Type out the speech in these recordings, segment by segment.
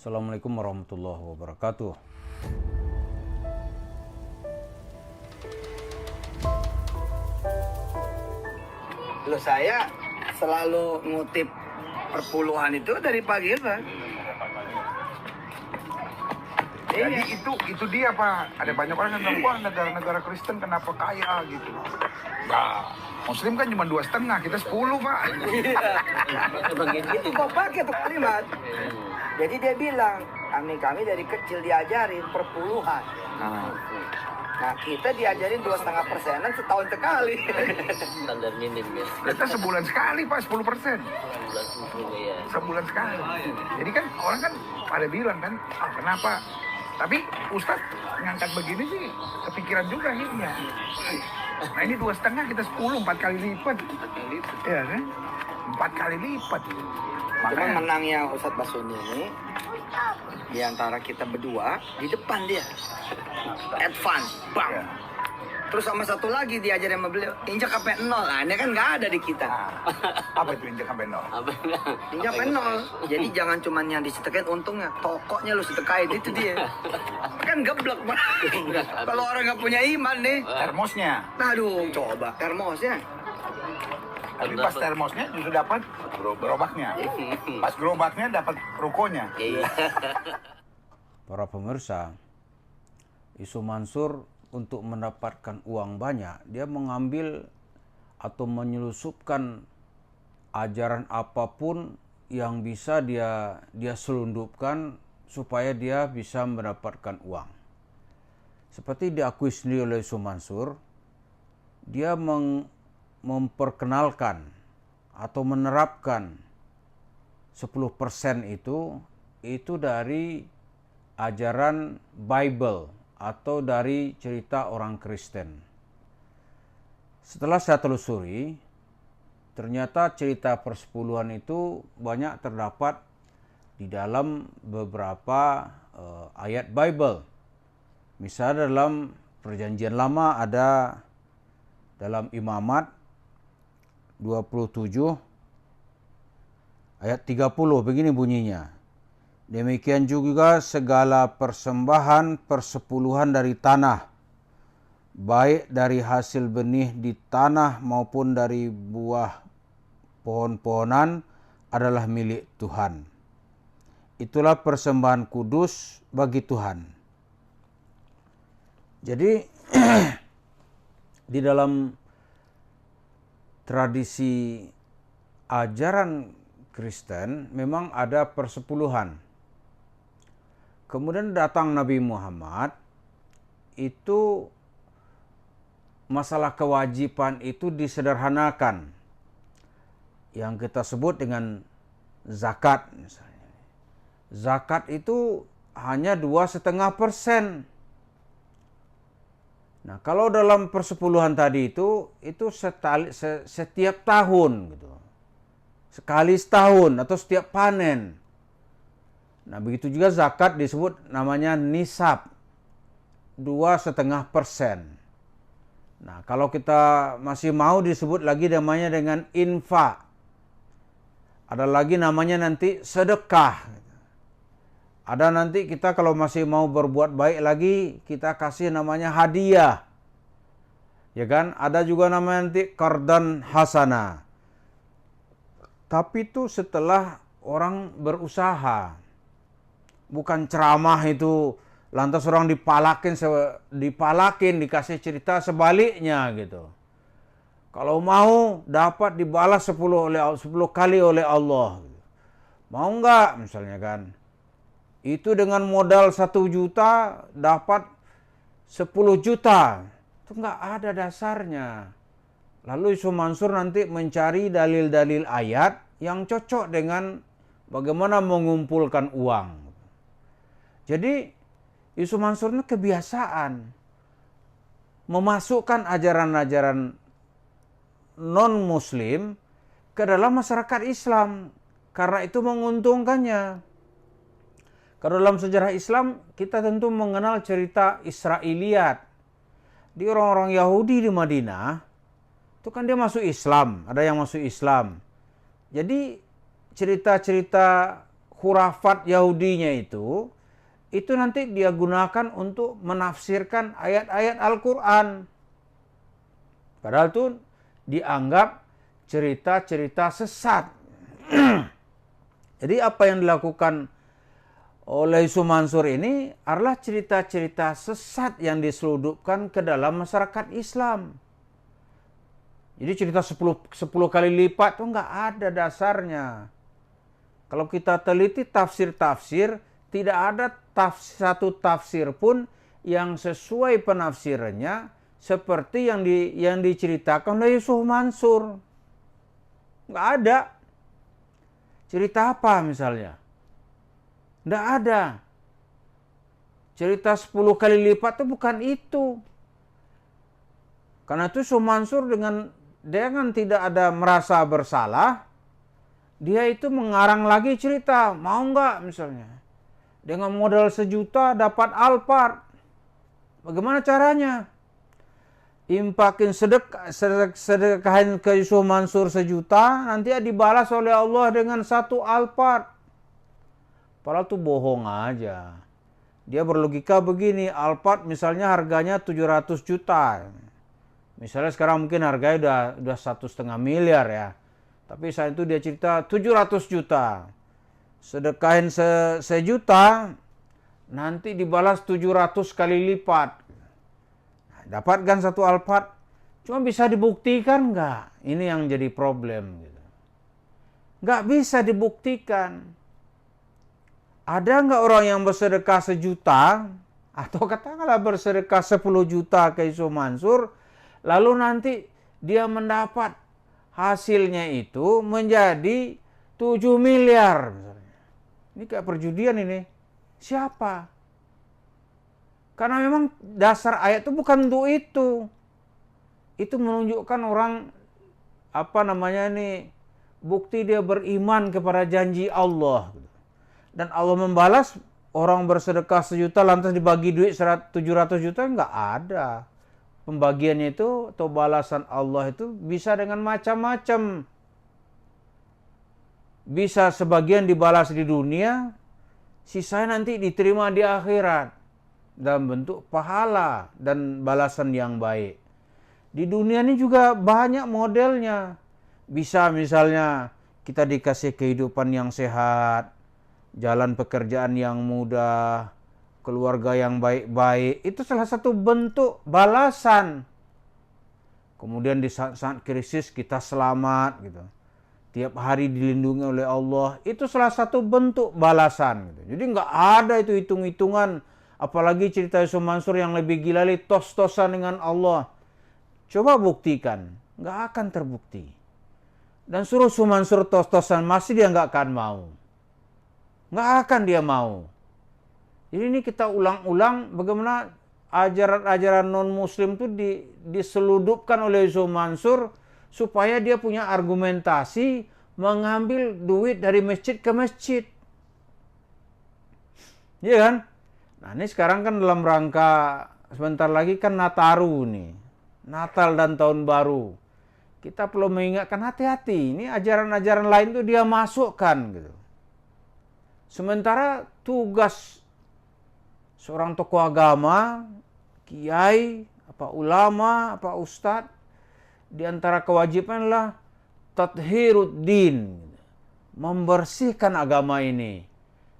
Assalamualaikum warahmatullahi wabarakatuh. Loh, saya selalu ngutip perpuluhan itu dari Pak Gilbert. Jadi itu dia Pak. Ada banyak orang yang bilang, wah negara-negara Kristen kenapa kaya gitu. Ya, Muslim kan cuma 2,5, kita 10 Pak. Itu Kok pakai tuh kalimat. Jadi dia bilang, kami dari kecil diajarin perpuluhan. Nah, kita diajarin 2,5%-an setahun sekali. Standar minim ya. Kita sebulan sekali Pak, 10%. Bulan subuh ya. Sebulan sekali. Jadi kan orang kan pada bilang kan, kenapa? Tapi Ustadz ngangkat begini sih kepikiran juga akhirnya. Nah ini 2,5, kita 10, 4 kali lipat. Iya kan? 4 kali lipat. Cuma menangnya Ustadz Basuni ini, di antara kita berdua, di depan dia. Advance, bang. Terus sama satu lagi diajarin sama beliau, injak sampai 0. Nah, ini kan nggak ada di kita. Apa itu injak sampai 0? Injak sampai 0. Jadi jangan cuma yang disedekain untungnya, tokonya lu sedekain, itu dia. Kan geblek banget. Kalau orang nggak punya iman nih. Termosnya. Aduh, coba termosnya. Tapi pas termosnya justru dapat gerobaknya. Pas gerobaknya dapat rukonya. Para pemirsa, Yusuf Mansur untuk mendapatkan uang banyak, dia mengambil atau menyelusupkan ajaran apapun yang bisa dia selundupkan supaya dia bisa mendapatkan uang. Seperti diakui sendiri oleh Yusuf Mansur, dia memperkenalkan atau menerapkan 10% itu dari ajaran Bible atau dari cerita orang Kristen. Setelah saya telusuri, ternyata cerita persepuluhan itu banyak terdapat di dalam beberapa ayat Bible. Misalnya dalam Perjanjian Lama ada dalam Imamat 27 ayat 30, begini bunyinya. Demikian juga segala persembahan persepuluhan dari tanah, baik dari hasil benih di tanah maupun dari buah pohon-pohonan, adalah milik Tuhan. Itulah persembahan kudus bagi Tuhan. Jadi di dalam tradisi ajaran Kristen memang ada persepuluhan. Kemudian datang Nabi Muhammad, itu masalah kewajiban itu disederhanakan. Yang kita sebut dengan zakat misalnya. Zakat itu hanya 2,5%. Nah, kalau dalam persepuluhan tadi itu setiap tahun gitu. Sekali setahun atau setiap panen. Nah, begitu juga zakat disebut namanya nisab, 2,5%. Nah, kalau kita masih mau disebut lagi namanya dengan infak. Ada lagi namanya nanti sedekah. Ada nanti kita kalau masih mau berbuat baik lagi, kita kasih namanya hadiah. Ya kan? Ada juga namanya nanti qardan hasanah. Tapi itu setelah orang berusaha. Bukan ceramah itu lantas orang dipalakin, dikasih cerita sebaliknya gitu. Kalau mau dapat dibalas 10 kali oleh Allah. Mau enggak misalnya kan? Itu dengan modal 1 juta dapat 10 juta. Itu enggak ada dasarnya. Lalu Yusuf Mansur nanti mencari dalil-dalil ayat yang cocok dengan bagaimana mengumpulkan uang. Jadi Yusuf Mansur ini kebiasaan memasukkan ajaran-ajaran non-muslim ke dalam masyarakat Islam. Karena itu menguntungkannya. Kalau dalam sejarah Islam kita tentu mengenal cerita Israiliyat. Di orang-orang Yahudi di Madinah, itu kan dia masuk Islam, ada yang masuk Islam. Jadi cerita-cerita khurafat Yahudinya itu nanti dia gunakan untuk menafsirkan ayat-ayat Al-Quran. Padahal itu dianggap cerita-cerita sesat. Jadi apa yang dilakukan oleh Yusuf Mansur ini adalah cerita-cerita sesat yang diseludupkan ke dalam masyarakat Islam. Jadi cerita 10 kali lipat itu nggak ada dasarnya. Kalau kita teliti tafsir-tafsir, tidak ada satu tafsir pun yang sesuai penafsirannya seperti yang diceritakan oleh Yusuf Mansur. Nggak ada. Cerita apa misalnya? Nggak ada. Cerita 10 kali lipat itu bukan itu. Karena itu Yusuf Mansur dengan tidak ada merasa bersalah, dia itu mengarang lagi cerita. Mau nggak misalnya? Dengan modal 1 juta dapat Alphard. Bagaimana caranya? Impakin sedekahin ke Yusuf Mansur 1 juta, nanti dibalas oleh Allah dengan 1 Alphard. Padahal itu bohong aja. Dia berlogika begini, Alphard misalnya harganya 700 juta. Misalnya sekarang mungkin harganya udah 1,5 miliar ya. Tapi saat itu dia cerita 700 juta. Sedekahin 1 juta, nanti dibalas 700 kali lipat. Dapatkan 1 Alphard, cuma bisa dibuktikan nggak? Ini yang jadi problem. Gitu. Nggak bisa dibuktikan. Ada nggak orang yang bersedekah 1 juta, atau katakanlah bersedekah 10 juta ke Yusuf Mansur, lalu nanti dia mendapat hasilnya itu menjadi 7 miliar. Misalnya. Ini kayak perjudian ini. Siapa? Karena memang dasar ayat itu bukan untuk itu. Itu menunjukkan orang bukti dia beriman kepada janji Allah. Dan Allah membalas orang bersedekah 1 juta lantas dibagi duit 700 juta, enggak ada. Pembagiannya itu atau balasan Allah itu bisa dengan macam-macam. Bisa sebagian dibalas di dunia, sisanya nanti diterima di akhirat. Dalam bentuk pahala dan balasan yang baik. Di dunia ini juga banyak modelnya. Bisa misalnya kita dikasih kehidupan yang sehat, jalan pekerjaan yang mudah, keluarga yang baik-baik. Itu salah satu bentuk balasan. Kemudian di saat-saat krisis kita selamat gitu. Tiap hari dilindungi oleh Allah. Itu salah satu bentuk balasan. Gitu. Jadi nggak ada itu hitung-hitungan. Apalagi cerita Yusuf Mansur yang lebih gila lagi, tos-tosan dengan Allah. Coba buktikan. Nggak akan terbukti. Dan suruh Yusuf Mansur tos-tosan, masih dia nggak akan mau. Nggak akan dia mau. Jadi ini kita ulang-ulang bagaimana ajaran-ajaran non-muslim itu diseludupkan oleh Yusuf Mansur supaya dia punya argumentasi mengambil duit dari masjid ke masjid. Iya kan? Nah ini sekarang kan dalam rangka sebentar lagi kan Nataru nih. Natal dan Tahun Baru. Kita perlu mengingatkan hati-hati. Ini ajaran-ajaran lain tuh dia masukkan gitu. Sementara tugas seorang tokoh agama, kiai, ulama, ustadz, di antara kewajiban adalah tathhiruddin, membersihkan agama ini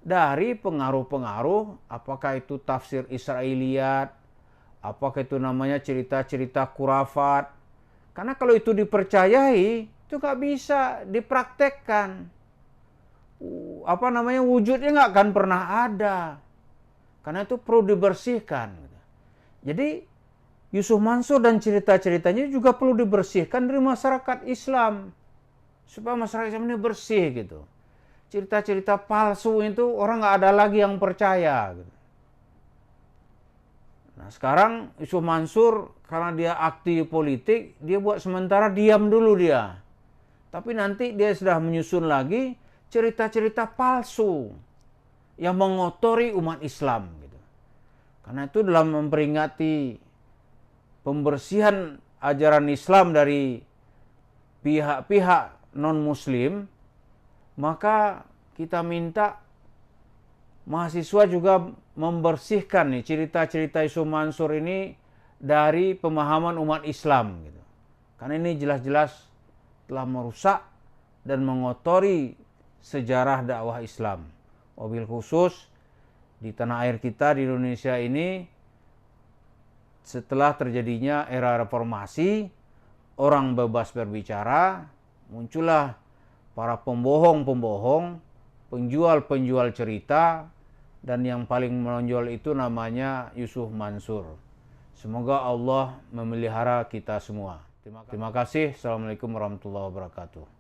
dari pengaruh-pengaruh, apakah itu tafsir Israiliyat, apakah itu namanya cerita-cerita khurafat. Karena kalau itu dipercayai, itu nggak bisa dipraktekkan. Wujudnya nggak akan pernah ada. Karena itu perlu dibersihkan. Jadi Yusuf Mansur dan cerita-ceritanya juga perlu dibersihkan dari masyarakat Islam. Supaya masyarakat Islam ini bersih gitu. Cerita-cerita palsu itu orang nggak ada lagi yang percaya. Gitu. Nah sekarang Yusuf Mansur karena dia aktif politik, dia buat sementara diam dulu dia. Tapi nanti dia sudah menyusun lagi cerita-cerita palsu yang mengotori umat Islam. Gitu. Karena itu dalam memperingati pembersihan ajaran Islam dari pihak-pihak non-muslim, maka kita minta mahasiswa juga membersihkan nih cerita-cerita Yusuf Mansur ini dari pemahaman umat Islam gitu. Karena ini jelas-jelas telah merusak dan mengotori sejarah dakwah Islam. Wabil khusus di tanah air kita di Indonesia ini, setelah terjadinya era reformasi, orang bebas berbicara, muncullah para pembohong-pembohong, penjual-penjual cerita, dan yang paling menonjol itu namanya Yusuf Mansur. Semoga Allah memelihara kita semua. Terima kasih. Assalamualaikum warahmatullahi wabarakatuh.